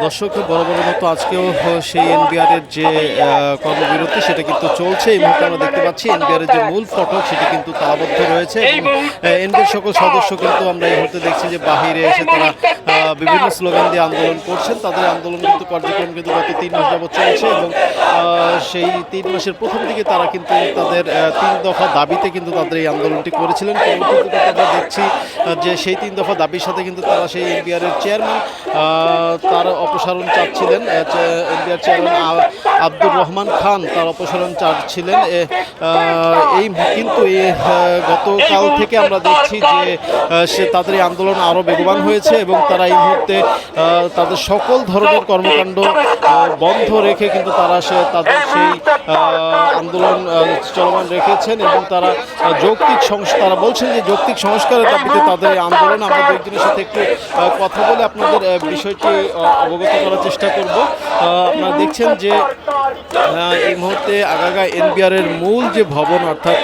দর্শক বরাবরের মতো আজকেও সেই এনবিআরের যে কর্মবিরতি সেটা কিন্তু চলছে। এই মুহূর্তে আমরা দেখতে পাচ্ছি এনবিআরের যে মূল ফটক সেটি কিন্তু তালাবদ্ধ রয়েছে এবং এনবিআর সকল সদস্য কিন্তু আমরা এই মুহূর্তে দেখছি যে বাহিরে এসে তারা বিভিন্ন স্লোগান দিয়ে আন্দোলন করছেন। তাদের আন্দোলন কিন্তু কার্যক্রম কিন্তু গত 3 মাস যাবৎ চলছে এবং সেই 3 মাসের প্রথম দিকে তারা কিন্তু তাদের 3 দফা দাবিতে কিন্তু তাদের এই আন্দোলনটি করেছিলেন। পরবর্তীতে আমরা দেখছি যে সেই 3 দফা দাবির সাথে কিন্তু তারা সেই এনবিআরের চেয়ারম্যান তার অপসারণ চাচ্ছিলেন। এনবিআর চেয়ারম্যান আব্দুর রহমান খান তার অপসারণ চাচ্ছিলেন। এই কিন্তু গতকাল থেকে আমরা দেখছি যে তাদের এই আন্দোলন আরও বেগবান হয়েছে এবং তারা এই মুহূর্তে তাদের সকল ধরনের কর্মকাণ্ড বন্ধ রেখে কিন্তু তারা তাদের সেই আন্দোলন চলমান রেখেছেন এবং তারা তারা বলছেন যে যৌক্তিক সংস্কারের দাবিতে তাদের এই আন্দোলন। আমরা দু একজনের সাথে একটু কথা বলে আপনাদের বিষয়টি অবগত করার চেষ্টা করব। আপনারা দেখছেন যে এই মুহূর্তে আগাগা এনবিআরের মূল যে ভবন অর্থাৎ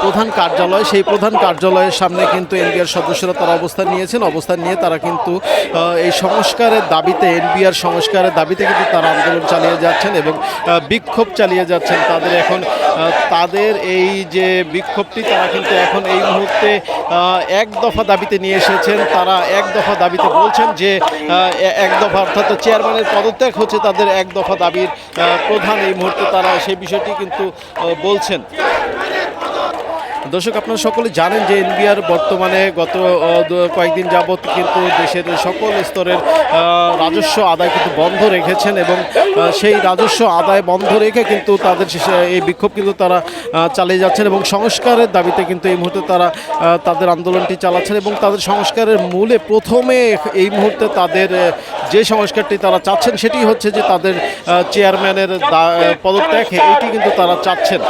প্রধান কার্যালয়, সেই প্রধান কার্যালয়ের সামনে কিন্তু এনবিআর সদস্যরা তারা অবস্থান নিয়েছেন। অবস্থান নিয়ে তারা কিন্তু এই সংস্কারের দাবিতে, এনবিআর সংস্কারের দাবিতে কিন্তু তারা আন্দোলন চালিয়ে যাচ্ছেন এবং বিক্ষোভ চালিয়ে যাচ্ছেন। তাদের এই যে বিক্ষোভটি তারা কিন্তু এখন এই মুহূর্তে এক দফা দাবিতে নিয়ে এসেছেন। তারা এক দফা দাবিতে বলছেন যে এক দফা অর্থাৎ চেয়ারম্যানের পদত্যাগ হচ্ছে তাদের এক দফা দাবির প্রধান। এই মুহূর্তে তারা সেই বিষয়টি কিন্তু বলছেন। দর্শক আপনারা সকলে জানেন যে এনবিআর বর্তমানে গত কয়েকদিন যাবৎ কিন্তু দেশের সকল স্তরের রাজস্ব আদায় কিন্তু বন্ধ রেখেছেন এবং সেই রাজস্ব আদায় বন্ধ রেখে কিন্তু তাদের এই বিক্ষোভ কিন্তু তারা চালিয়ে যাচ্ছেন এবং সংস্কারের দাবিতে কিন্তু এই মুহূর্তে তারা তাদের আন্দোলনটি চালাচ্ছেন এবং তাদের সংস্কারের মূলে প্রথমে এই মুহূর্তে তাদের যে সংস্কারটি তারা চাচ্ছেন সেটি হচ্ছে যে তাদের চেয়ারম্যানের পদত্যাগ, এটি কিন্তু তারা চাচ্ছেন।